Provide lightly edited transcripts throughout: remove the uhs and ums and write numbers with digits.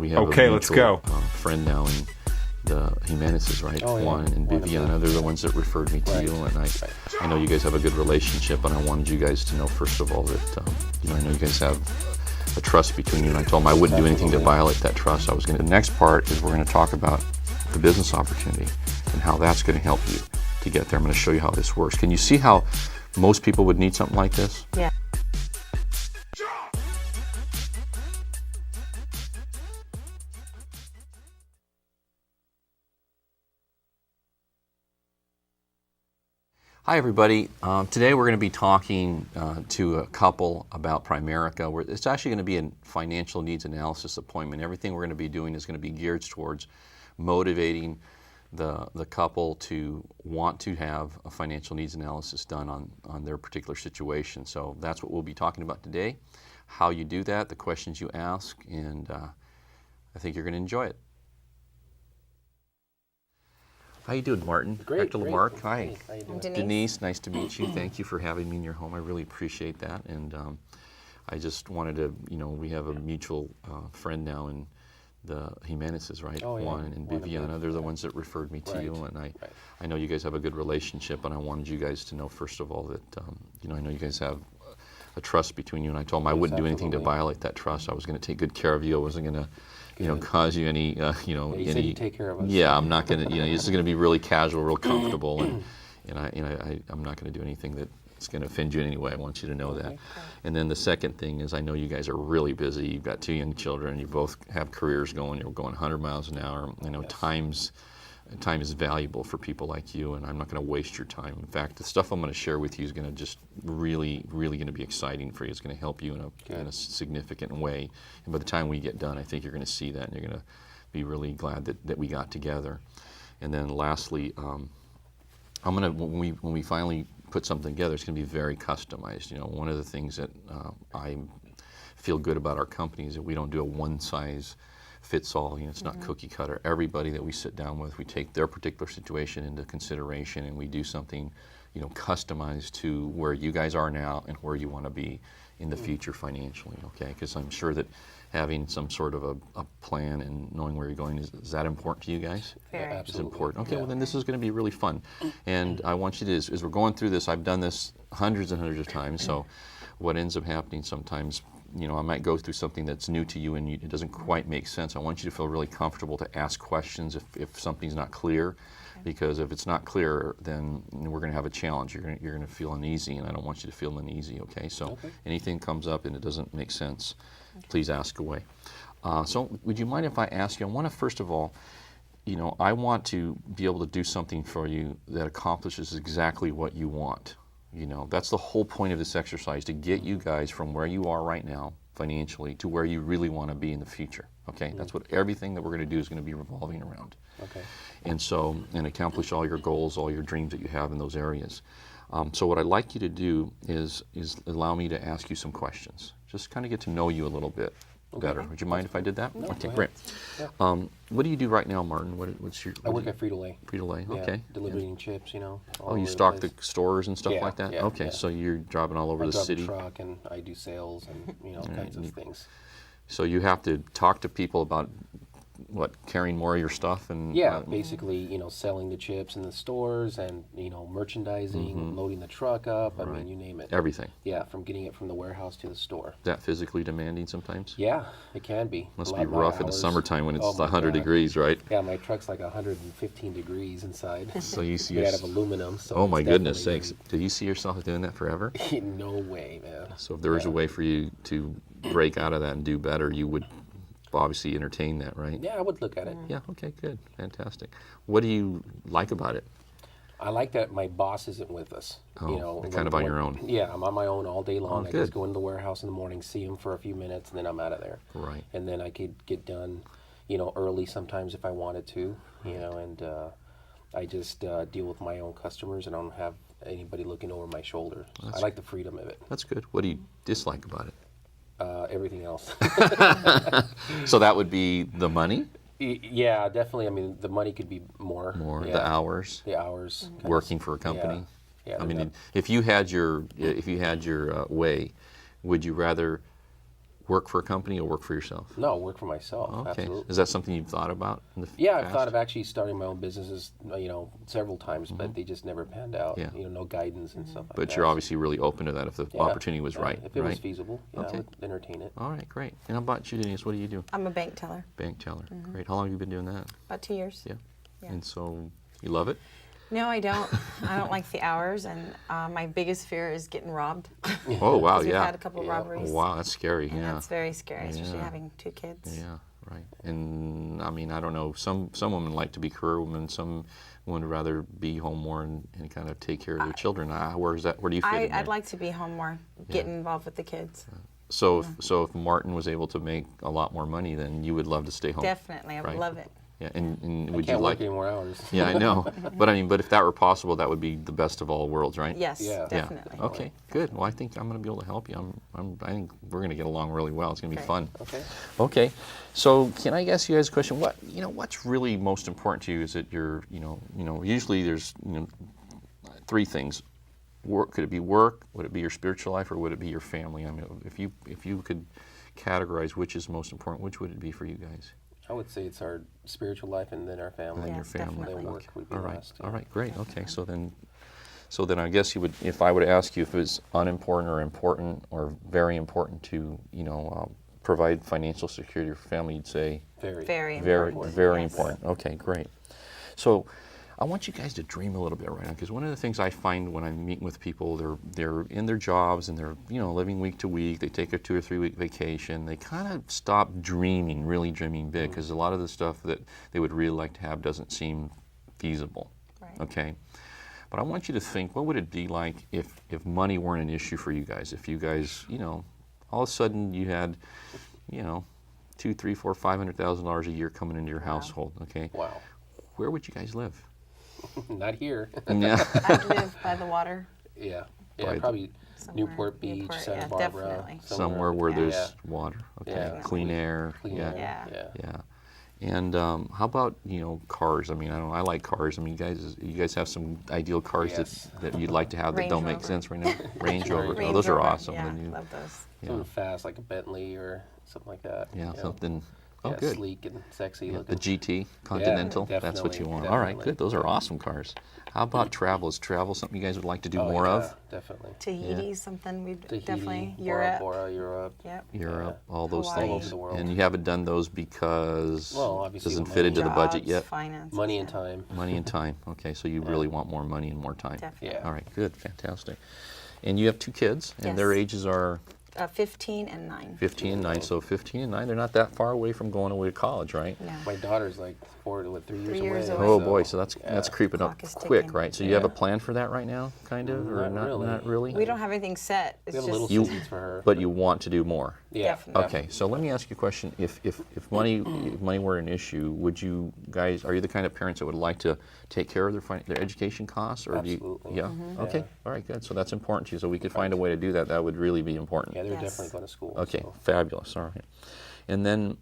We have okay, a let's mutual, go. Friend now in the Jimenez's, right? Oh, yeah. Juan and Viviana. They're the ones that referred me to you, and I know you guys have a good relationship, and I wanted you guys to know, first of all, that I know you guys have a trust between you, and I told them I wouldn't do anything to violate that trust. The next part is we're going to talk about the business opportunity and how that's going to help you to get there. I'm going to show you how this works. Can you see how most people would need something like this? Yeah. Hi everybody. Today we're going to be talking to a couple about Primerica. It's actually going to be a financial needs analysis appointment. Everything we're going to be doing is going to be geared towards motivating the couple to want to have a financial needs analysis done on their particular situation. So that's what we'll be talking about today, how you do that, the questions you ask, and I think you're going to enjoy it. How you doing, Martin? Great. Hector LaMarque. Hi. Hey, how you doing? I'm Denise, nice to meet you. Thank you for having me in your home. I really appreciate that. And I just wanted to, we have a mutual friend now in the Jimenez's, right? Oh, yeah. Juan and Viviana. They're the ones that referred me to you. And I know you guys have a good relationship, and I wanted you guys to know, first of all, that, I know you guys have a trust between you, and I told them I wouldn't do anything to violate that trust. I was going to take good care of you. I wasn't going to cause you any, You said you'd take care of us. Yeah, I'm not going to, this is going to be really casual, real comfortable, and I'm not going to do anything that's going to offend you in any way. I want you to know that. And then the second thing is, I know you guys are really busy. You've got 2 young children. You both have careers going. You're going 100 miles an hour. Time is valuable for people like you, and I'm not going to waste your time. In fact, the stuff I'm going to share with you is going to just really going to be exciting for you. It's going to help you in a significant way. And by the time we get done, I think you're going to see that, and you're going to be really glad that we got together. And then lastly, when we finally put something together, it's going to be very customized. One of the things that I feel good about our company is that we don't do a one-size fits all. It's not cookie cutter. Everybody that we sit down with, we take their particular situation into consideration, and we do something, customized to where you guys are now and where you want to be in the future financially. Okay, because I'm sure that having some sort of a plan and knowing where you're going is that important to you guys? Very. It's important. Okay, well then this is going to be really fun, and I want you to, as we're going through this, I've done this hundreds and hundreds of times. So what ends up happening sometimes, I might go through something that's new to you and it doesn't quite make sense. I want you to feel really comfortable to ask questions if something's not clear, because if it's not clear, then we're going to have a challenge. You're going to feel uneasy, and I don't want you to feel uneasy. Okay, so anything comes up and it doesn't make sense, please ask away. So would you mind if I ask you? I want to first of all, I want to be able to do something for you that accomplishes exactly what you want. That's the whole point of this exercise, to get you guys from where you are right now financially to where you really want to be in the future. Okay, that's what everything that we're going to do is going to be revolving around. Okay, and accomplish all your goals, all your dreams that you have in those areas. So what I'd like you to do is allow me to ask you some questions. Just kind of get to know you a little bit better. Would you mind if I did that? No, okay, go great. Yeah. What do you do right now, Martin? What's your? I work at Frito-Lay. Frito-Lay, Yeah, okay. delivering chips, all Oh, you over stock the the stores and stuff like that? Yeah, Okay, yeah. so you're driving all over the city. I drive a truck, and I do sales and all kinds of things. So you have to talk to people about carrying more of your stuff and basically, selling the chips in the stores and merchandising, loading the truck up. I mean, you name it. everything. Yeah, from getting it from the warehouse to the store. Is that physically demanding sometimes? Yeah, it can be. Must A be lot rough in the hours. summertime when it's Oh my 100 God. degrees, right? Yeah, my truck's like 115 degrees inside. So you see made out of aluminum. So oh my it's goodness definitely- sakes! Do you see yourself doing that forever? No way, man. So if there was a way for you to break out of that and do better, you would obviously entertain that, right? Yeah, I would look at it. Yeah. Okay. Good. Fantastic. What do you like about it? I like that my boss isn't with us. Oh, you're kind of on your own. Yeah, I'm on my own all day long. I good. just go into the warehouse in the morning, see him for a few minutes, and then I'm out of there. Right. And then I could get done, early sometimes if I wanted to, and I just deal with my own customers, and I don't have anybody looking over my shoulder. I like the freedom of it. That's good. What do you dislike about it? Everything else. So that would be the money? Yeah, definitely. I mean, the money could be more. The Yeah. hours? The hours. Working for a company? Yeah. I mean, if you had your way, would you rather work for a company or work for yourself? No, work for myself. Okay. Absolutely. Is that something you've thought about in the Yeah, past? I've thought of actually starting my own businesses, several times, but they just never panned out. Yeah. No guidance and stuff like that. But you're obviously really open to that if the Yeah, opportunity was right, If it right? was feasible, I Okay. would entertain it. All right, great. And how about you, Denise? What do you do? I'm a bank teller. Bank teller. Great. How long have you been doing that? About 2 years. Yeah. Yeah. And so you love it? No, I don't. I don't like the hours, and my biggest fear is getting robbed. Oh, wow, 'Cause we've yeah. had a couple of Yeah. robberies. Oh, wow, that's scary, And yeah. that's very scary, especially Yeah. having 2 kids. Yeah, right. And I mean, I don't know, some women like to be career women, some women would rather be home more and kind of take care of their children. Where do you fit in there? I'd like to be home more, getting involved with the kids. So if Martin was able to make a lot more money, then you would love to stay home. Definitely, I would Right. love it. Yeah, and I would can't you work like? any more hours. Yeah, I know. But if that were possible, that would be the best of all worlds, right? Yes, Yeah. definitely. Yeah. Okay, good. Well, I think I'm going to be able to help you. I think we're going to get along really well. It's going to be Great. fun. Okay. Okay. So can I ask you guys a question? What's really most important to you? Is it usually there's 3 things. Work, could it be work? Would it be your spiritual life, or would it be your family? I mean, if you could categorize which is most important, which would it be for you guys? I would say it's our spiritual life and then our family. And your Yes, family. definitely. Then work would be All right. last. All right. Great. Okay. So then I guess you would, if I were to ask you if it was unimportant or important or very important to provide financial security for family, you'd say Very. Very very, important. very Yes. important. Okay, great. So I want you guys to dream a little bit right now, because one of the things I find when I'm meeting with people, they're in their jobs and they're living week to week. They take a 2 or 3 week vacation. They kind of stop dreaming, really dreaming big, because a lot of the stuff that they would really like to have doesn't seem feasible. Right. Okay. But I want you to think, what would it be like if money weren't an issue for you guys? If you guys, all of a sudden you had, $200,000, $300,000, $400,000, $500,000 a year coming into your household. Okay. Wow. Where would you guys live? Not here. Yeah. I'd live by the water. Yeah. By- Probably Somewhere. Newport Beach, Newport, Santa yeah, Barbara. definitely. Somewhere where there's Yeah. water. Okay. Yeah. Clean air. Clean yeah. air. Yeah. Yeah. Yeah. And how about cars? I mean, I like cars. I mean, you guys have some ideal cars Yes. that you'd like to have that Range don't make Rover. sense right now. Range Rover. Oh, Range those are Rover, awesome. Yeah, The new- love those. Something fast like a Bentley or something like that. yeah, Yeah. something. Oh, Yeah, good. sleek and sexy Yeah, looking. the GT Continental. That's what you definitely, want. All right, definitely. good. Those are awesome cars. How about travel? Is travel something you guys would like to do Oh, more yeah, of? Definitely. Tahiti, something we'd Tahiti, definitely. Bora Europe. Bora, Europe. Yep. Europe, all those Hawaii. things. All over the world. And you haven't done those because Well, obviously doesn't the fit money. into the budget Jobs, yet. Finances, Money and yeah. time. Money and time. Okay, so you really want more money and more time. Definitely. Yeah. All right, good, fantastic. And you have 2 kids, and their Yes. ages are 15 and 9. 15 and 9. So 15 and 9, they're not that far away from going away to college, right? No. My daughter's like 3 years 3 years away. away. Oh so, boy, so that's yeah. creeping up Clock is quick, ticking. right? So you have a Yeah. plan for that right now, kind of, or Not really. Not really. We don't have anything set. We It's have just little You- seeds for her. But you want to do more. Yeah. Definitely. Okay, so let me ask you a question. If money were an issue, would you guys, are you the kind of parents that would like to take care of their education costs, or do you? Absolutely. Yeah. Mhm. Okay. Yeah. All right. Good. So that's important to you. So we could find a way to do that. That would really be important. Yeah, they're Yes. definitely going to school. Okay. So. Fabulous. All right. And then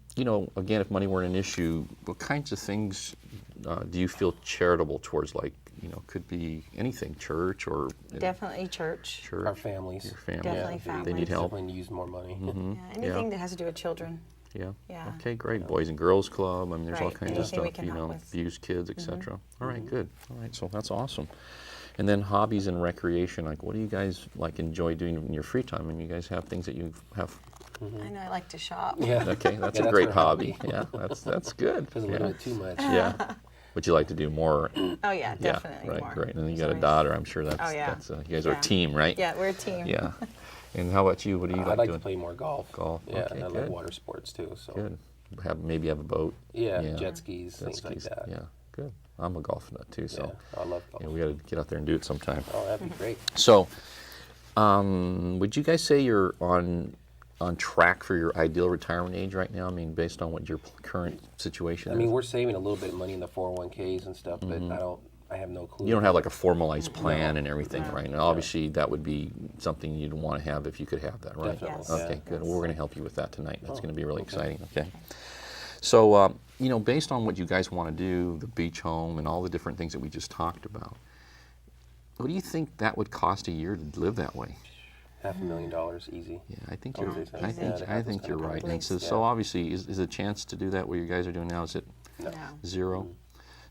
again, if money weren't an issue, what kinds of things do you feel charitable towards? Like could be anything, church or definitely church. church. Our families. Your family. Definitely Yeah, families. They need help. Definitely use more money. Mm-hmm. Yeah, anything that has to do with children. Yeah. Yeah. Okay, great. Boys and Girls Club. I mean, there's all Right, kinds of anything we stuff, can help with. abused kids, etc. All right, good. All right, so that's awesome. And then hobbies and recreation. Like, what do you guys enjoy doing in your free time? I mean, you guys have things that you have. I know I like to shop. Yeah. Okay, that's Yeah, a that's great her hobby. hobby. Yeah, that's good. That's a yeah. little bit too much. Yeah. Would you like to do more? Oh yeah, definitely Yeah, right, more. great. And then you There's got a always- daughter. I'm sure that's. Oh, yeah. That's you guys are a Yeah. team, right? Yeah, we're a team. Yeah. And how about you? What do you I'd like like doing? to play more golf. Golf, Yeah, okay, and I good. like water sports too. So. Good. Maybe have a boat. Yeah, Yeah. jet skis, Jet things like skis. that. Yeah, good. I'm a golf nut too, so Yeah, I love golf. we got to get out there and do it sometime. Oh, that'd be great. So, would you guys say you're on track for your ideal retirement age right now? I mean, based on what your current situation I is. mean, we're saving a little bit of money in the 401ks and stuff, but I have no clue. You don't have like a formalized plan and everything No. right now. Obviously, that would be something you'd want to have if you could have that, right? Definitely, Yes. Okay, yeah. good. Well, we're going to help you with that tonight. That's Oh, going to be really okay. exciting. Okay. So, based on what you guys want to do, the beach home and all the different things that we just talked about, what do you think that would cost a year to live that way? $500,000 easy. Yeah, I think I you're. would say so. I Yeah, think. to I have think those you're kind of right. And programs. so, Yeah. so obviously, is a chance to do that? What you guys are doing now, is it No. zero?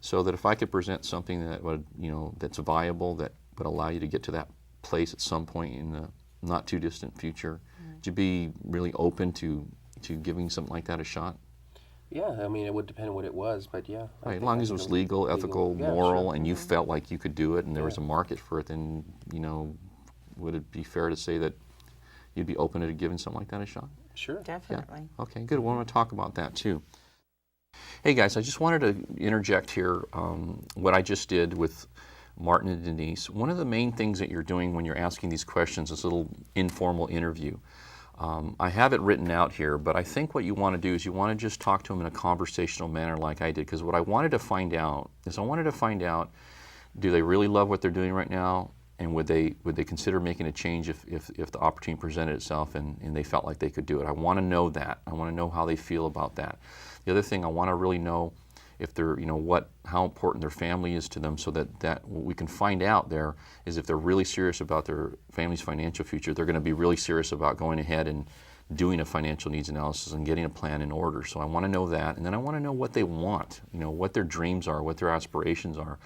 So that if I could present something that would, that's viable, that would allow you to get to that place at some point in the not too distant future, would you be really open to giving something like that a shot? Yeah, I mean, it would depend on what it was, but yeah. Right, as long as it was legal, ethical, yeah, moral, sure. and you felt like you could do it, and there was a Yeah. market for it, then would it be fair to say that you'd be open to giving something like that a shot? Sure. Definitely. Okay, good. Well, I want to talk about that too. Hey guys, I just wanted to interject here what I just did with Martin and Denise. One of the main things that you're doing when you're asking these questions is a little informal interview. I have it written out here, but I think what you want to do is you want to just talk to them in a conversational manner like I did, because what I wanted to find out is do they really love what they're doing right now, and would they consider making a change if the opportunity presented itself and they felt like they could do it. I want to know that. I want to know how they feel about that. The other thing I want to really know if they're, how important their family is to them, so that what we can find out there is if they're really serious about their family's financial future, they're going to be really serious about going ahead and doing a financial needs analysis and getting a plan in order. So I want to know that, and then I want to know what they want, what their dreams are, what their aspirations are.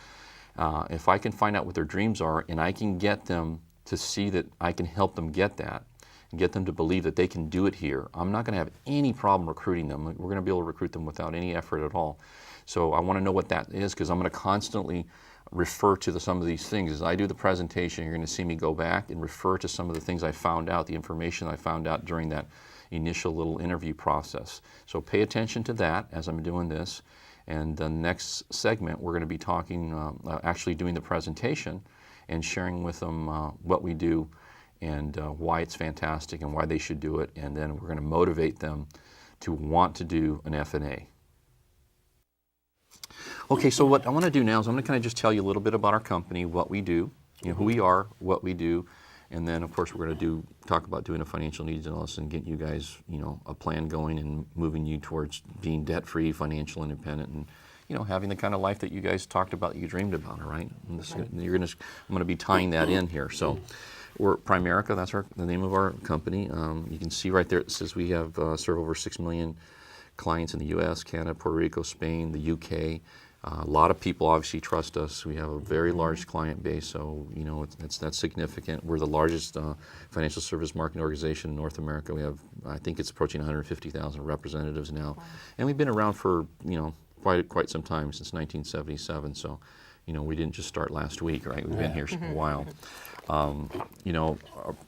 If I can find out what their dreams are, and I can get them to see that I can help them get that, and get them to believe that they can do it here, I'm not going to have any problem recruiting them. We're going to be able to recruit them without any effort at all. So I want to know what that is, because I'm going to constantly refer to some of these things. As I do the presentation, you're going to see me go back and refer to some of the things I found out, the information I found out during that initial little interview process. So pay attention to that as I'm doing this. And the next segment, we're going to be talking, actually doing the presentation and sharing with them what we do and why it's fantastic and why they should do it. And then we're going to motivate them to want to do an F&A. Okay, so what I want to do now is I'm going to kind of just tell you a little bit about our company, what we do, who we are, what we do, and then of course we're going to talk about doing a financial needs analysis and getting you guys, a plan going and moving you towards being debt-free, financial independent, and having the kind of life that you guys talked about, that you dreamed about. All right, and I'm going to be tying that in here. So we're Primerica. That's the name of our company. You can see right there it says we have serve over 6 million clients in the U.S., Canada, Puerto Rico, Spain, the U.K. A lot of people obviously trust us. We have a very large client base, so that's significant. We're the largest financial service marketing organization in North America. We have, I think it's approaching 150,000 representatives now, and we've been around for quite some time, since 1977. So, we didn't just start last week, right? We've been here a while.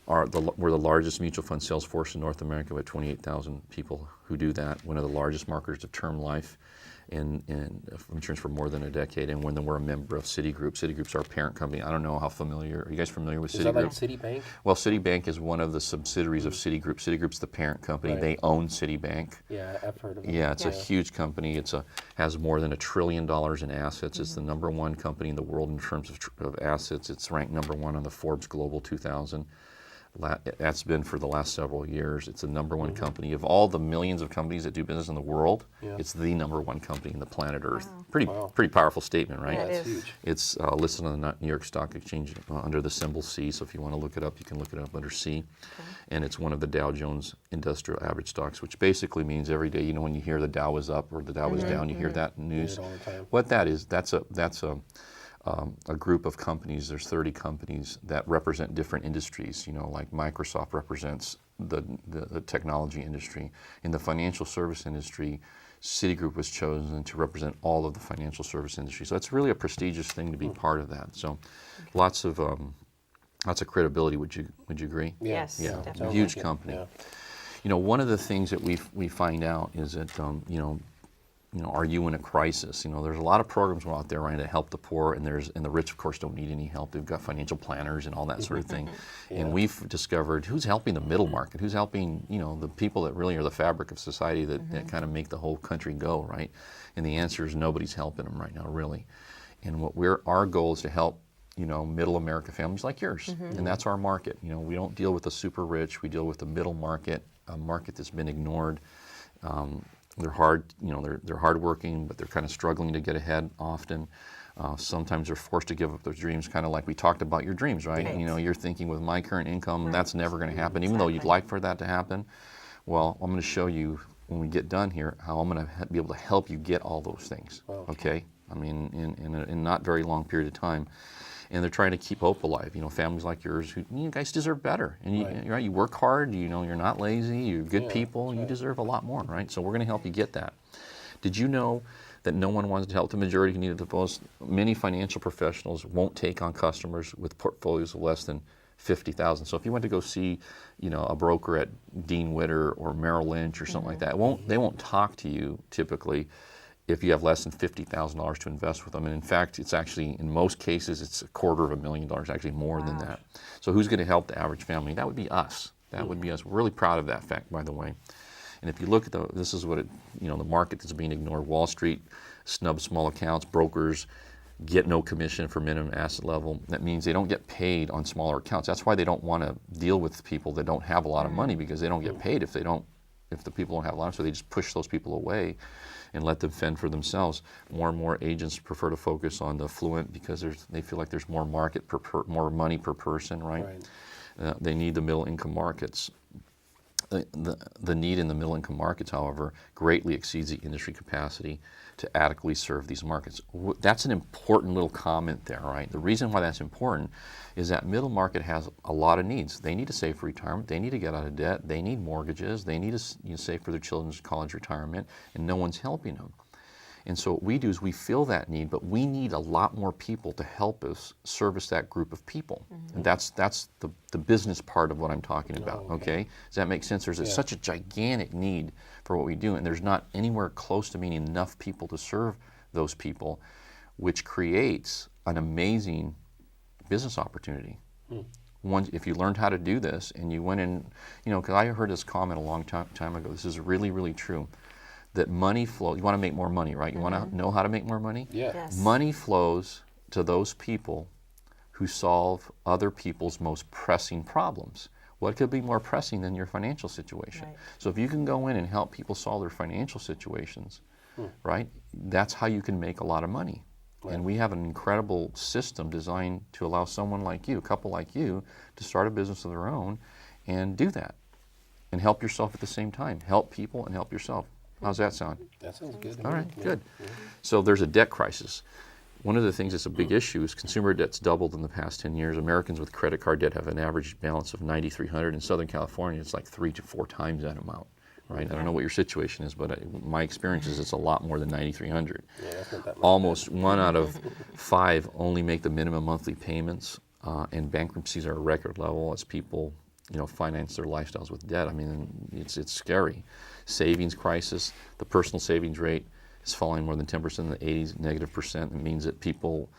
We're the largest mutual fund sales force in North America with 28,000 people who do that. One of the largest marketers of term life in insurance for more than a decade, and when we're a member of Citigroup. Citigroup's our parent company. I don't know how familiar, are you guys familiar with Citigroup? Is that like Citibank? Well, Citibank is one of the subsidiaries of Citigroup. Citigroup's the parent company. Right. They own Citibank. Yeah, I've heard of it. Yeah, it's a huge company. Has more than $1 trillion in assets. It's the number one company in the world in terms of assets. It's ranked number one on the Forbes Global 2000. That's been for the last several years. It's the number one company. Of all the millions of companies that do business in the world, it's the number one company in the planet Earth. Wow. Pretty powerful statement, right? Yeah, it That's is. huge. It's listed on the New York Stock Exchange under the symbol C, so if you want to look it up, you can look it up under C. Okay. And it's one of the Dow Jones Industrial Average stocks, which basically means every day, when you hear the Dow was up or the Dow was down, you hear that news. All the time. What that is, that's a group of companies. There's 30 companies that represent different industries. Like Microsoft represents the technology industry. In the financial service industry, Citigroup was chosen to represent all of the financial service industry. So it's really a prestigious thing to be part of that. So lots of credibility. Would you agree? Yes, Yeah, definitely. a huge company. Yeah. One of the things that we find out is that are you in a crisis? There's a lot of programs out there trying to help the poor, and the rich, of course, don't need any help. They've got financial planners and all that sort of thing. And we've discovered who's helping the middle market, who's helping the people that really are the fabric of society that kind of make the whole country go, right? And the answer is nobody's helping them right now, really. And our goal is to help middle America families like yours, and that's our market. We don't deal with the super rich. We deal with the middle market, a market that's been ignored. They're hard, they're hardworking, but they're kind of struggling to get ahead often. Sometimes they're forced to give up their dreams, kind of like we talked about your dreams, right? Right. You're thinking with my current income, that's never going to happen, even though you'd Exactly. like for that to happen. Well, I'm going to show you when we get done here how I'm going to be able to help you get all those things, okay? I mean, in not very long period of time. And they're trying to keep hope alive. Families like yours, who you guys deserve better. And you work hard. You're not lazy. You're good people. You deserve a lot more, right? So we're going to help you get that. Did you know that no one wants to help the majority who need it the most? Many financial professionals won't take on customers with portfolios of less than $50,000. So if you went to go see, a broker at Dean Witter or Merrill Lynch or something like that, they won't talk to you typically if you have less than $50,000 to invest with them. And in fact, it's actually, in most cases, it's $250,000, actually more than that. So who's going to help the average family? That would be us. That would be us. We're really proud of that fact, by the way. And if you look at this is what the market that's being ignored. Wall Street snubs small accounts. Brokers get no commission for minimum asset level. That means they don't get paid on smaller accounts. That's why they don't want to deal with people that don't have a lot of money, because they don't get paid if the people don't have a lot. So they just push those people away and let them fend for themselves. More and more agents prefer to focus on the affluent because they feel like there's more more money per person, right? They need the middle income markets. The need in the middle income markets, however, greatly exceeds the industry capacity to adequately serve these markets. That's an important little comment there, right? The reason why that's important is that middle market has a lot of needs. They need to save for retirement. They need to get out of debt. They need mortgages. They need to save for their children's college retirement, and no one's helping them. And so what we do is we fill that need, but we need a lot more people to help us service that group of people. And that's the business part of what I'm talking about, okay? Does that make sense? There's such a gigantic need for what we do, and there's not anywhere close to being enough people to serve those people, which creates an amazing business opportunity. If you learned how to do this and you went in, because I heard this comment a long time ago, this is really, really true, that money flows. You want to make more money, right? You want to know how to make more money? Yes. Money flows to those people who solve other people's most pressing problems. What could be more pressing than your financial situation? Right. So if you can go in and help people solve their financial situations, right, that's how you can make a lot of money. And we have an incredible system designed to allow someone like you, a couple like you, to start a business of their own and do that. And help yourself at the same time. Help people and help yourself. How's that sound? That sounds good. All right, good. So there's a debt crisis. One of the things that's a big issue is consumer debt's doubled in the past 10 years. Americans with credit card debt have an average balance of $9,300. In Southern California, it's like 3 to 4 times that amount, right? I don't know what your situation is, but my experience is it's a lot more than $9,300. Yeah, that's not that much. Almost 1 out of 5 only make the minimum monthly payments, and bankruptcies are a record level as people finance their lifestyles with debt. I mean, it's scary. Savings crisis. The personal savings rate is falling more than 10% in the 80s, -%. It means that people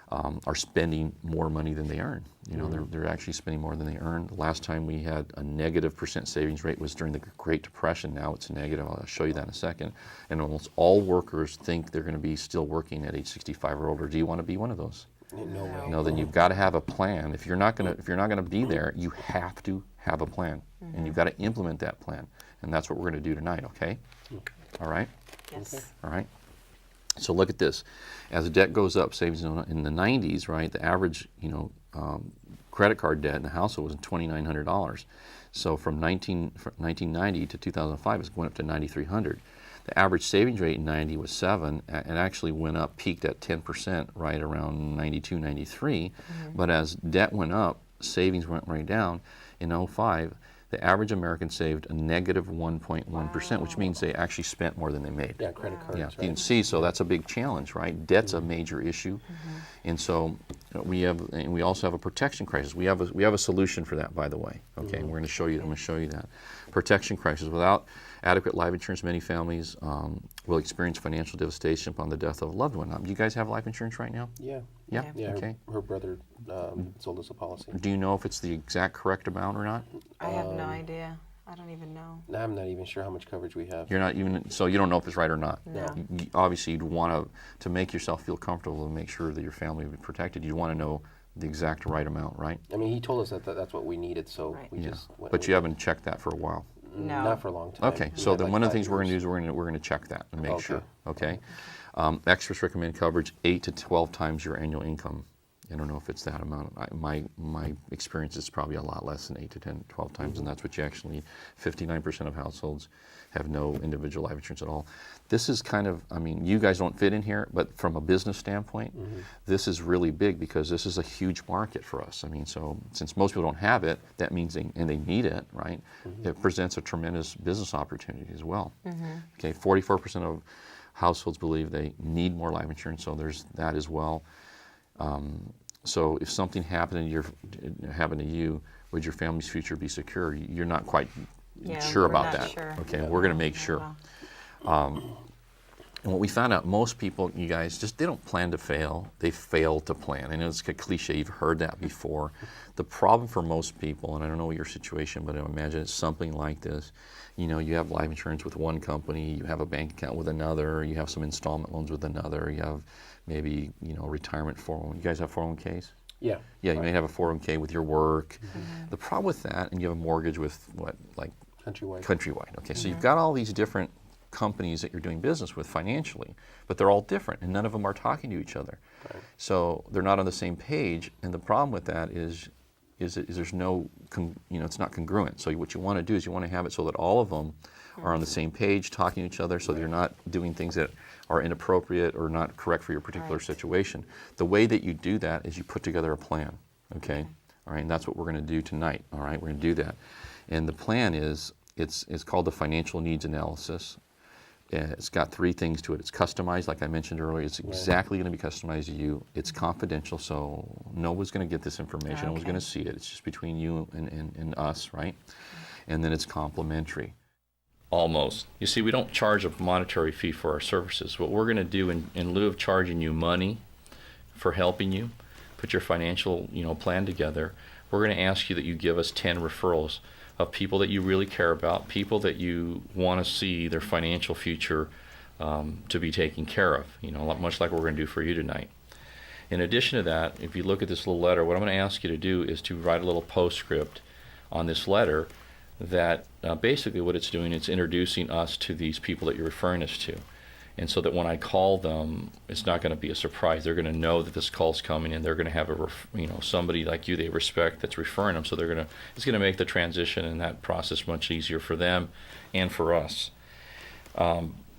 are spending more money than they earn. They're actually spending more than they earn. The last time we had a -% savings rate was during the Great Depression. Now it's negative. I'll show you that in a second. And almost all workers think they're going to be still working at age 65 or older. Do you want to be one of those? No way. No, then you've got to have a plan. If you're not gonna be there, you have to have a plan, and you've got to implement that plan. And that's what we're going to do tonight. Okay? All right. Yes. All right. So look at this. As debt goes up, savings in the 90s, right? The average, credit card debt in the household was $2,900. So from 1990 to 2005, it's going up to $9,300. The average savings rate in 90 was 7, and actually went up, peaked at 10% right around 92, 93. But as debt went up, savings went right down. In 05, the average American saved a -1.1%, which means they actually spent more than they made. Yeah, credit cards. Yeah, Right? you can see, so that's a big challenge, right? Debt's a major issue, and so we also have a protection crisis. We have a solution for that, by the way. Okay, and we're going to show you. I'm going to show you that protection crisis. Without adequate life insurance, many families will experience financial devastation upon the death of a loved one. Do you guys have life insurance right now? Yeah. Yeah. Yeah. Okay. Her brother sold us a policy. Do you know if it's the exact correct amount or not? I have no idea. I don't even know. I'm not even sure how much coverage we have. You're not even, so you don't know if it's right or not. No. Obviously, you'd want to make yourself feel comfortable and make sure that your family will be protected. You want to know the exact right amount, right? I mean, he told us that that's what we needed, so Right. we Yeah. just went But with you it. haven't checked that for a while. No. Not for a long time. Okay, so Yeah, then like one of the 5 things we're going to do years. is we're going to check that and make Okay. sure. Okay. Extras recommend coverage 8 to 12 times your annual income. I don't know if it's that amount. My experience is probably a lot less than 8 to 10, 12 times, and that's what you actually need. 59% of households have no individual life insurance at all. This is kind of, I mean, you guys don't fit in here, but from a business standpoint, this is really big because this is a huge market for us. I mean, so since most people don't have it, that means they need it, right? It presents a tremendous business opportunity as well. Okay, 44% of households believe they need more life insurance, so there's that as well. So if something happened to you, would your family's future be secure? You're not quite sure we're about not that. sure. Okay, Yeah. we're going to make Not sure. at all. And what we found out, most people, you guys, just they don't plan to fail. They fail to plan. I know it's a cliche. You've heard that before. The problem for most people, and I don't know your situation, but I imagine it's something like this. You know, you have life insurance with one company, you have a bank account with another, you have some installment loans with another, you have maybe, you know, retirement 401. You guys have 401ks? Yeah. Yeah, you may have a 401k with your work. The problem with that, and you have a mortgage with what, like Countrywide. Countrywide. Okay, so you've got all these different companies that you're doing business with financially, but they're all different, and none of them are talking to each other. Right. So they're not on the same page, and the problem with that is there's no, it's not congruent. So what you want to do is you want to have it so that all of them are on the same page, talking to each other, so that you're not doing things that are inappropriate or not correct for your particular situation. The way that you do that is you put together a plan, okay? All right, and that's what we're going to do tonight, all right? We're going to do that. And the plan is, it's called the financial needs analysis. It's got 3 things to it. It's customized, like I mentioned earlier. It's exactly going to be customized to you. It's confidential, so no one's going to get this information. No one's going to see it. It's just between you and us, right? And then it's complimentary. Almost. You see, we don't charge a monetary fee for our services. What we're going to do in lieu of charging you money for helping you put your financial plan together, we're going to ask you that you give us 10 referrals of people that you really care about, people that you want to see their financial future to be taken care of, much like we're going to do for you tonight. In addition to that, if you look at this little letter, what I'm going to ask you to do is to write a little postscript on this letter that basically what it's doing, it's introducing us to these people that you're referring us to. And so that when I call them, it's not going to be a surprise. They're going to know that this call's coming, and they're going to have somebody like you they respect that's referring them. So it's going to make the transition and that process much easier for them and for us.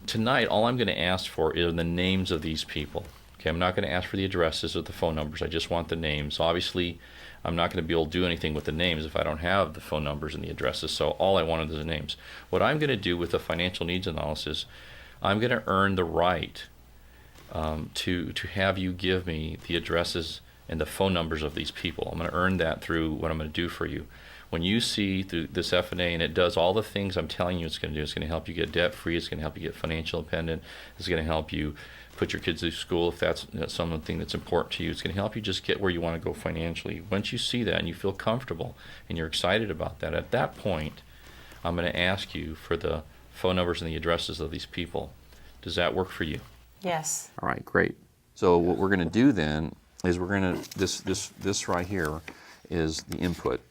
Tonight, all I'm going to ask for are the names of these people. Okay, I'm not going to ask for the addresses or the phone numbers. I just want the names. Obviously, I'm not going to be able to do anything with the names if I don't have the phone numbers and the addresses. So all I wanted is the names. What I'm going to do with the financial needs analysis, I'm going to earn the right to have you give me the addresses and the phone numbers of these people. I'm going to earn that through what I'm going to do for you. When you see through this FNA and it does all the things I'm telling you it's going to do, it's going to help you get debt free, it's going to help you get financial independent, it's going to help you put your kids through school if that's something that's important to you. It's going to help you just get where you want to go financially. Once you see that and you feel comfortable and you're excited about that, at that point, I'm going to ask you for the phone numbers and the addresses of these people. Does that work for you? Yes. All right, great. So what we're going to do then is we're going to, this right here is the input.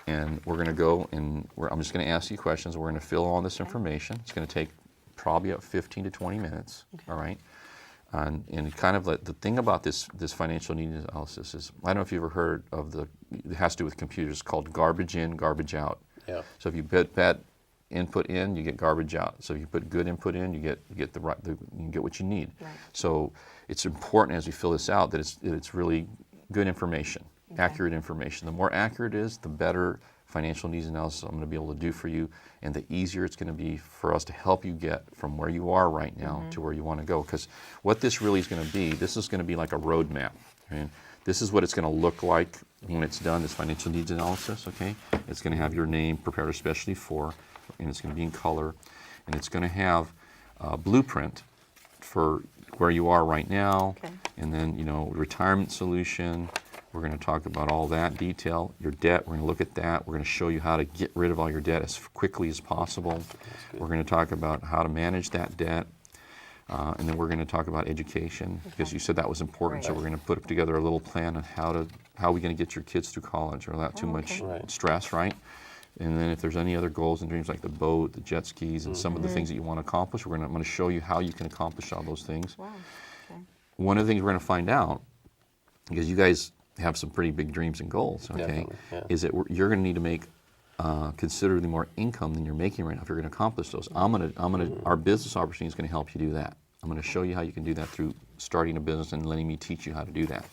And we're going to go and I'm just going to ask you questions. We're going to fill all this information. It's going to take probably about 15 to 20 minutes, all right? And kind of like the thing about this financial needs analysis is, I don't know if you've ever heard of it has to do with computers, called garbage in, garbage out. Yeah. So if you put bad input in, you get garbage out. So if you put good input in, you get you get what you need. Right. So it's important as we fill this out that it's really good information, accurate information. The more accurate it is, the better financial needs analysis I'm going to be able to do for you, and the easier it's going to be for us to help you get from where you are right now to where you want to go. Because what this really is going to be, this is going to be like a roadmap. Right? This is what it's going to look like when it's done, this financial needs analysis, okay? It's going to have your name prepared especially for, and it's going to be in color, and it's going to have a blueprint for where you are right now, and then, retirement solution. We're going to talk about all that detail. Your debt, we're going to look at that. We're going to show you how to get rid of all your debt as quickly as possible. We're going to talk about how to manage that debt. And then we're going to talk about education, because you said that was important. So we're going to put together a little plan on how we're going to get your kids through college without too much stress, right? And then if there's any other goals and dreams like the boat, the jet skis, and some of the things that you want to accomplish, I'm going to show you how you can accomplish all those things. Wow. Okay. One of the things we're going to find out, because you guys have some pretty big dreams and goals, okay, Definitely, yeah. is that you're going to need to make considerably more income than you're making right now if you're going to accomplish those. Our business opportunity is going to help you do that. I'm going to show you how you can do that through starting a business and letting me teach you how to do that.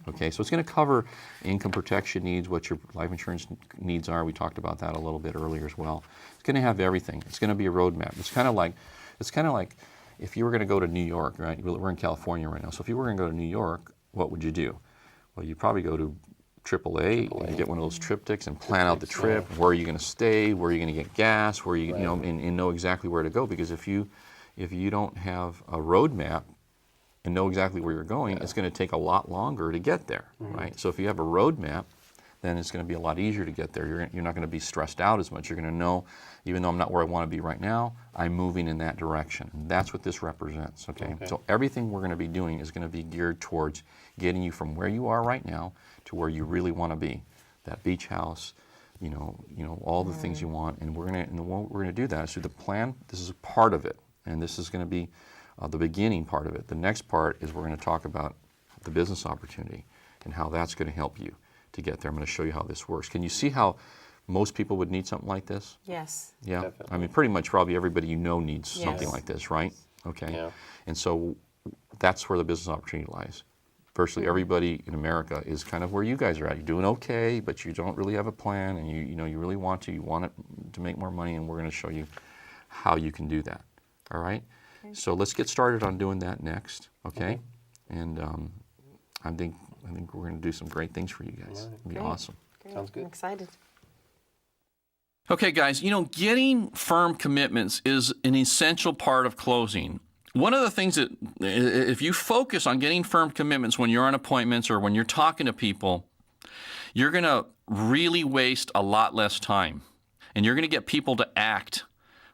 Okay, so it's going to cover income protection needs, what your life insurance needs are. We talked about that a little bit earlier as well. It's going to have everything. It's going to be a roadmap. It's kind of like if you were going to go to New York, right? We're in California right now. So if you were going to go to New York, what would you do? Well, you'd probably go to AAA. You get one of those triptychs and plan out the trip. Where are you going to stay? Where are you going to get gas? Where you and know exactly where to go. Because if you don't have a roadmap and know exactly where you're going, it's going to take a lot longer to get there, right? So if you have a roadmap, then it's going to be a lot easier to get there. You're not going to be stressed out as much. You're going to know, even though I'm not where I want to be right now, I'm moving in that direction. And that's what this represents, okay? So everything we're going to be doing is going to be geared towards getting you from where you are right now to where you really want to be. That beach house, all the things you want, and we're going to do that. So the plan, this is a part of it, and this is going to be the beginning part of it. The next part is we're going to talk about the business opportunity and how that's going to help you to get there. I'm going to show you how this works. Can you see how most people would need something like this? Yes. Yeah. Definitely. I mean, pretty much probably everybody needs something Yes. like this, right? Okay. Yeah. And so that's where the business opportunity lies. Virtually everybody in America is kind of where you guys are at. You're doing okay, but you don't really have a plan, and you really want it to make more money, and we're going to show you how you can do that. All right? Okay. So let's get started on doing that next, okay? And I think we're going to do some great things for you guys. It'll be awesome. Great. Sounds good. I'm excited. Okay, guys, getting firm commitments is an essential part of closing. One of the things that, if you focus on getting firm commitments when you're on appointments or when you're talking to people, you're going to really waste a lot less time. And you're going to get people to act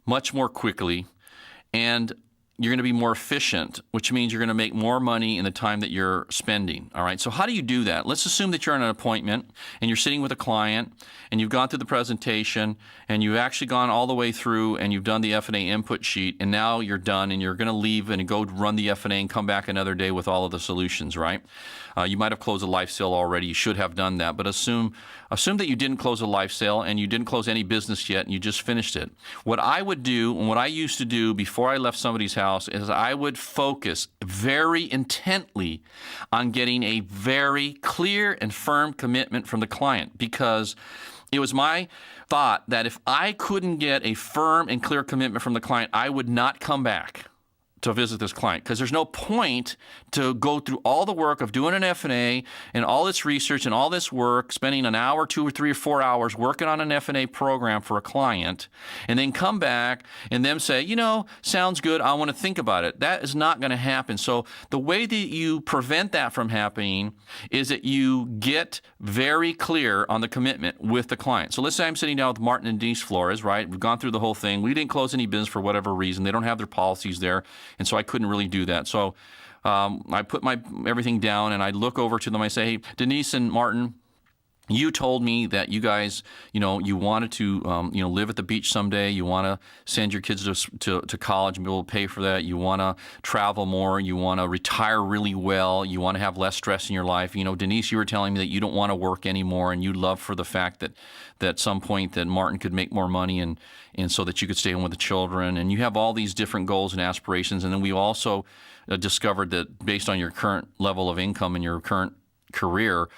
much more quickly, and you're going to be more efficient, which means you're going to make more money in the time that you're spending. All right, so how do you do that? Let's assume that you're on an appointment and you're sitting with a client and you've gone through the presentation and you've actually gone all the way through and you've done the F&A input sheet, and now you're done and you're going to leave and go run the F&A and come back another day with all of the solutions, right? You might have closed a life sale already. You should have done that, but assume that you didn't close a life sale and you didn't close any business yet and you just finished it. What I would do, and what I used to do before I left somebody's house, is I would focus very intently on getting a very clear and firm commitment from the client, because it was my thought that if I couldn't get a firm and clear commitment from the client, I would not come back to visit this client, because there's no point to go through all the work of doing an F&A and all this research and all this work, spending an hour, 2 or 3 or 4 hours working on an F&A program for a client, and then come back and them say, sounds good, I want to think about it. That is not going to happen. So the way that you prevent that from happening is that you get very clear on the commitment with the client. So let's say I'm sitting down with Martin and Denise Flores, right? We've gone through the whole thing. We didn't close any business for whatever reason. They don't have their policies there. And so I couldn't really do that. So I put everything down and I look over to them. I say, hey, Denise and Martin, you told me that you guys, you wanted to, live at the beach someday. You want to send your kids to college and be able to pay for that. You want to travel more. You want to retire really well. You want to have less stress in your life. Denise, you were telling me that you don't want to work anymore, and you love for the fact that at some point that Martin could make more money and so that you could stay home with the children. And you have all these different goals and aspirations. And then we also discovered that based on your current level of income and your current career,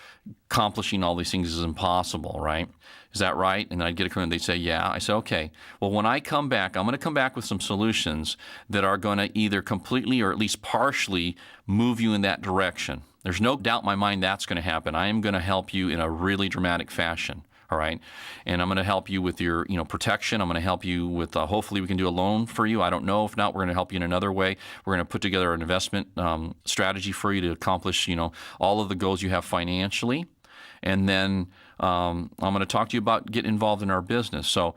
accomplishing all these things is impossible, right? Is that right? And I'd get a comment, they'd say, yeah. I say, okay, well, when I come back, I'm going to come back with some solutions that are going to either completely or at least partially move you in that direction. There's no doubt in my mind that's going to happen. I am going to help you in a really dramatic fashion. All right, and I'm going to help you with your, protection. I'm going to help you with, hopefully we can do a loan for you. I don't know. If not, we're going to help you in another way. We're going to put together an investment strategy for you to accomplish, all of the goals you have financially. And then I'm going to talk to you about getting involved in our business. So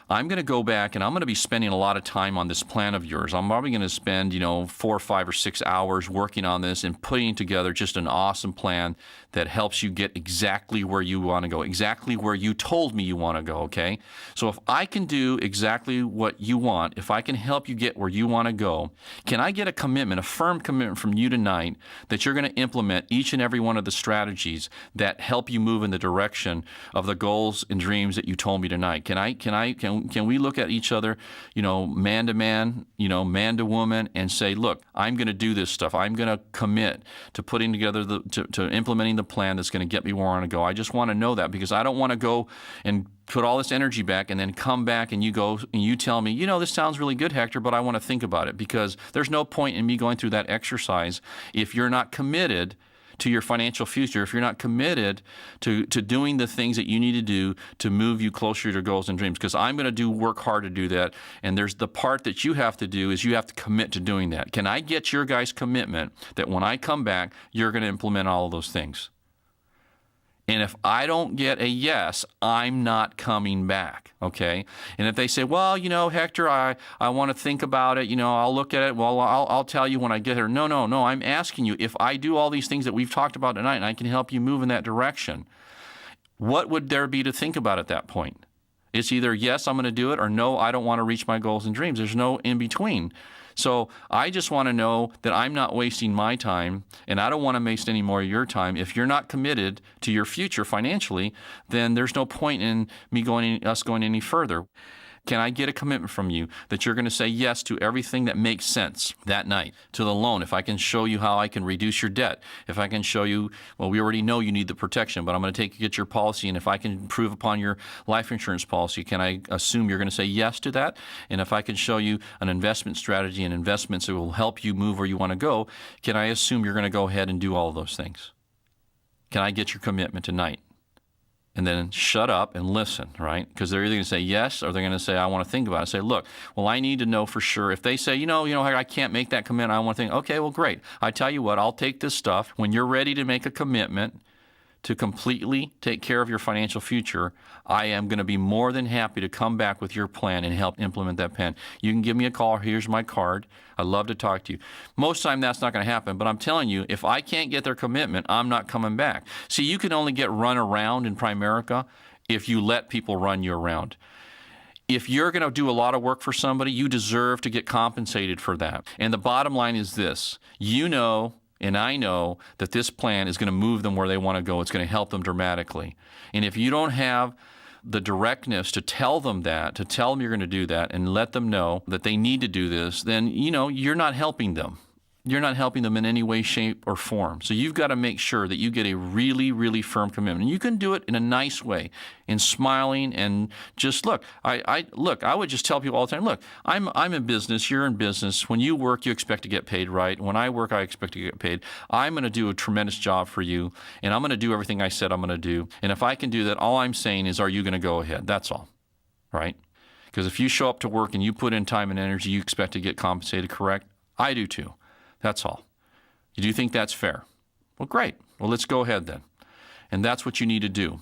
I'm going to go back and I'm going to be spending a lot of time on this plan of yours. I'm probably going to spend, 4, 5, or 6 hours working on this and putting together just an awesome plan that helps you get exactly where you want to go, exactly where you told me you want to go, okay? So if I can do exactly what you want, if I can help you get where you want to go, can I get a commitment, a firm commitment from you tonight that you're going to implement each and every one of the strategies that help you move in the direction of the goals and dreams that you told me tonight? Can we look at each other, man to man, man to woman, and say, look, I'm going to do this stuff. I'm going to commit to putting together to implementing the plan that's going to get me where I want to go. I just want to know that, because I don't want to go and put all this energy back and then come back and you go and you tell me, this sounds really good, Hector, but I want to think about it, because there's no point in me going through that exercise if you're not committed to your financial future, if you're not committed to doing the things that you need to do to move you closer to your goals and dreams. Because I'm going to work hard to do that, and there's the part that you have to do is you have to commit to doing that. Can I get your guys' commitment that when I come back, you're going to implement all of those things? And if I don't get a yes, I'm not coming back, okay? And if they say, well, Hector, I want to think about it, I'll look at it, well, I'll tell you when I get here. No, I'm asking you, if I do all these things that we've talked about tonight and I can help you move in that direction, what would there be to think about at that point? It's either yes, I'm going to do it, or no, I don't want to reach my goals and dreams. There's no in between. So I just want to know that I'm not wasting my time, and I don't want to waste any more of your time. If you're not committed to your future financially, then there's no point in us going any further. Can I get a commitment from you that you're going to say yes to everything that makes sense that night? To the loan, if I can show you how I can reduce your debt, if I can show you, well, we already know you need the protection, but I'm going to get your policy, and if I can improve upon your life insurance policy, can I assume you're going to say yes to that? And if I can show you an investment strategy and investments that will help you move where you want to go, can I assume you're going to go ahead and do all of those things? Can I get your commitment tonight? And then shut up and listen, right? Because they're either going to say yes, or they're going to say, I want to think about it. Say, look, well, I need to know for sure. If they say, I can't make that commitment, I want to think, okay, well, great. I tell you what, I'll take this stuff. When you're ready to make a commitment to completely take care of your financial future, I am going to be more than happy to come back with your plan and help implement that plan. You can give me a call. Here's my card. I'd love to talk to you. Most of the time that's not going to happen, but I'm telling you, if I can't get their commitment, I'm not coming back. See, you can only get run around in Primerica if you let people run you around. If you're going to do a lot of work for somebody, you deserve to get compensated for that. And the bottom line is this: and I know that this plan is going to move them where they want to go. It's going to help them dramatically. And if you don't have the directness to tell them you're going to do that and let them know that they need to do this, then, you're not helping them. You're not helping them in any way, shape, or form. So you've got to make sure that you get a really, really firm commitment. And you can do it in a nice way, in smiling and just look. I would just tell people all the time, look, I'm in business, you're in business. When you work, you expect to get paid, right? When I work, I expect to get paid. I'm going to do a tremendous job for you, and I'm going to do everything I said I'm going to do. And if I can do that, all I'm saying is, are you going to go ahead? That's all, right? Because if you show up to work and you put in time and energy, you expect to get compensated, correct? I do too. That's all. Do you think that's fair? Well, great. Well, let's go ahead then. And that's what you need to do.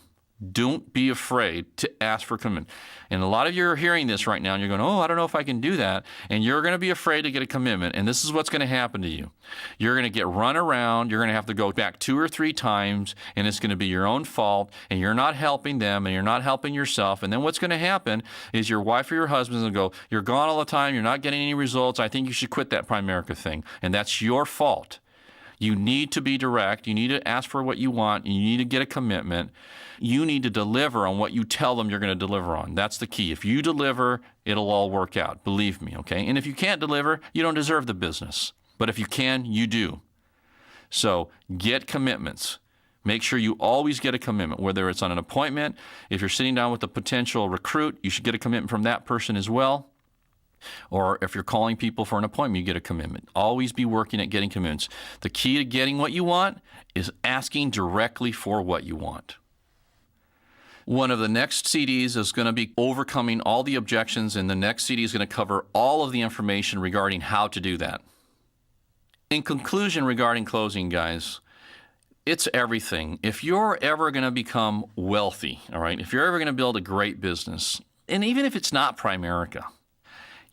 Don't be afraid to ask for commitment. And a lot of you are hearing this right now, and you're going, oh, I don't know if I can do that. And you're going to be afraid to get a commitment. And this is what's going to happen to you. You're going to get run around. You're going to have to go back 2 or 3 times, and it's going to be your own fault. And you're not helping them, and you're not helping yourself. And then what's going to happen is your wife or your husband is going to go, you're gone all the time. You're not getting any results. I think you should quit that Primerica thing. And that's your fault. You need to be direct. You need to ask for what you want. You need to get a commitment. You need to deliver on what you tell them you're going to deliver on. That's the key. If you deliver, it'll all work out. Believe me, okay? And if you can't deliver, you don't deserve the business. But if you can, you do. So get commitments. Make sure you always get a commitment, whether it's on an appointment. If you're sitting down with a potential recruit, you should get a commitment from that person as well. Or if you're calling people for an appointment, you get a commitment. Always be working at getting commitments. The key to getting what you want is asking directly for what you want. One of the next CDs is going to be overcoming all the objections, and the next CD is going to cover all of the information regarding how to do that. In conclusion regarding closing, guys, it's everything. If you're ever going to become wealthy, all right, if you're ever going to build a great business, And even if it's not Primerica,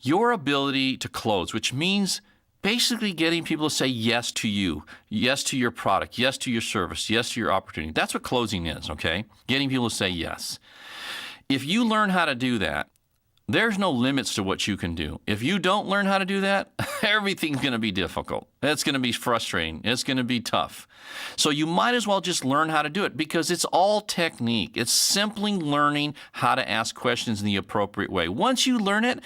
your ability to close, which means basically getting people to say yes to you, yes to your product, yes to your service, yes to your opportunity. That's what closing is, okay? Getting people to say yes. If you learn how to do that, there's no limits to what you can do. If you don't learn how to do that, everything's going to be difficult. It's going to be frustrating. It's going to be tough. So you might as well just learn how to do it because it's all technique. It's simply learning how to ask questions in the appropriate way. Once you learn it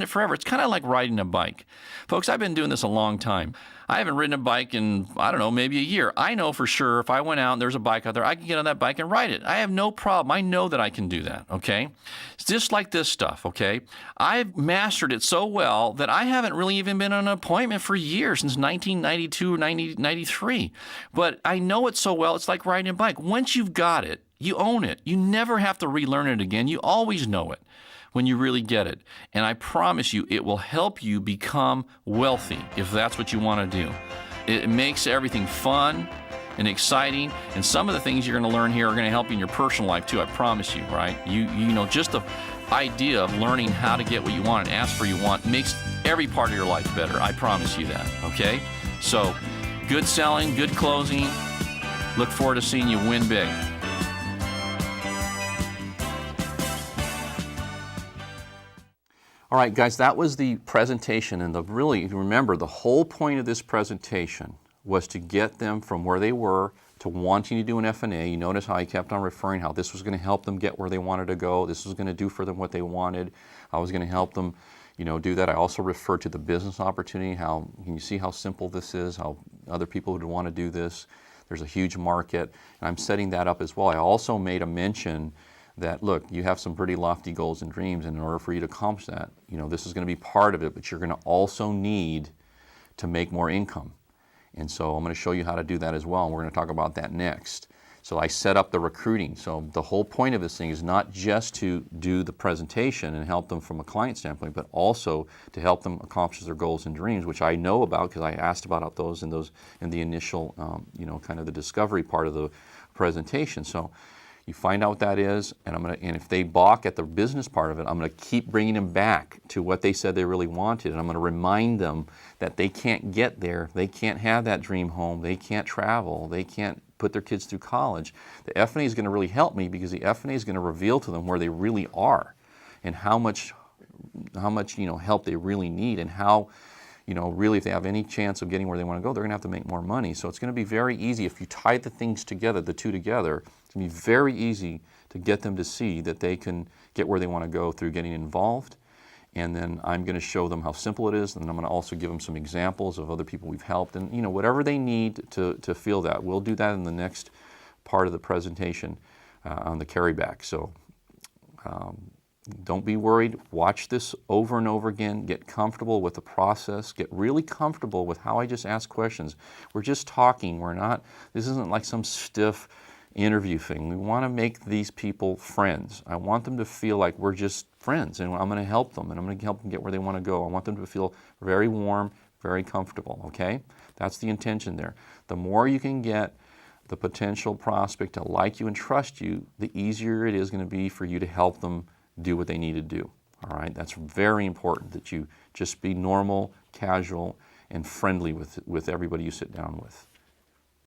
forever. It's kind of like riding a bike. Folks, I've been doing this a long time. I haven't ridden a bike in, I don't know, maybe a year. I know for sure if I went out and there's a bike out there, I can get on that bike and ride it. I have no problem. I know that I can do that, okay? It's just like this stuff, okay? I've mastered it so well that I haven't really even been on an appointment for years, since 1992 or 1993. But I know it so well, it's like riding a bike. Once you've got it, you own it. You never have to relearn it again. You always know it when you really get it. And I promise you, it will help you become wealthy if that's what you want to do. It makes everything fun and exciting. And some of the things you're going to learn here are going to help you in your personal life too, I promise you, right? You know, just the idea of learning how to get what you want and ask for what you want makes every part of your life better. I promise you that, okay? So, good selling, good closing. Look forward to seeing you win big. All right, guys, that was the presentation, and really, remember, the whole point of this presentation was to get them from where they were to wanting to do an F&A. You notice how I kept on referring how this was going to help them get where they wanted to go. This was going to do for them what they wanted. I was going to help them, you know, do that. I also referred to the business opportunity. How can you see how simple this is? How other people would want to do this? There's a huge market, and I'm setting that up as well. I also made a mention that, look, you have some pretty lofty goals and dreams, and in order for you to accomplish that, you know, this is going to be part of it, but you're going to also need to make more income. And so I'm going to show you how to do that as well, and we're going to talk about that next. So I set up the recruiting. So the whole point of this thing is not just to do the presentation and help them from a client standpoint, but also to help them accomplish their goals and dreams, which I know about because I asked about those in the initial, you know, kind of the discovery part of the presentation. So you find out what that is, and if they balk at the business part of it, I'm going to keep bringing them back to what they said they really wanted, and I'm going to remind them that they can't get there, they can't have that dream home, they can't travel, they can't put their kids through college. The F&A is going to really help me because the F&A is going to reveal to them where they really are, and how much you know help they really need, and how, you know, really if they have any chance of getting where they want to go, they're going to have to make more money. So it's going to be very easy if you tie the things together, the two together. It's going to be very easy to get them to see that they can get where they want to go through getting involved. And then I'm going to show them how simple it is, and then I'm going to also give them some examples of other people we've helped, and you know, whatever they need to feel that. We'll do that in the next part of the presentation on the carryback. So don't be worried. Watch this over and over again. Get comfortable with the process. Get really comfortable with how I just ask questions. We're just talking. This isn't like some stiff interview thing. We want to make these people friends. I want them to feel like we're just friends, and I'm going to help them, and I'm going to help them get where they want to go. I want them to feel very warm, very comfortable, okay? That's the intention there. The more you can get the potential prospect to like you and trust you, the easier it is going to be for you to help them do what they need to do, all right? That's very important, that you just be normal, casual, and friendly with everybody you sit down with.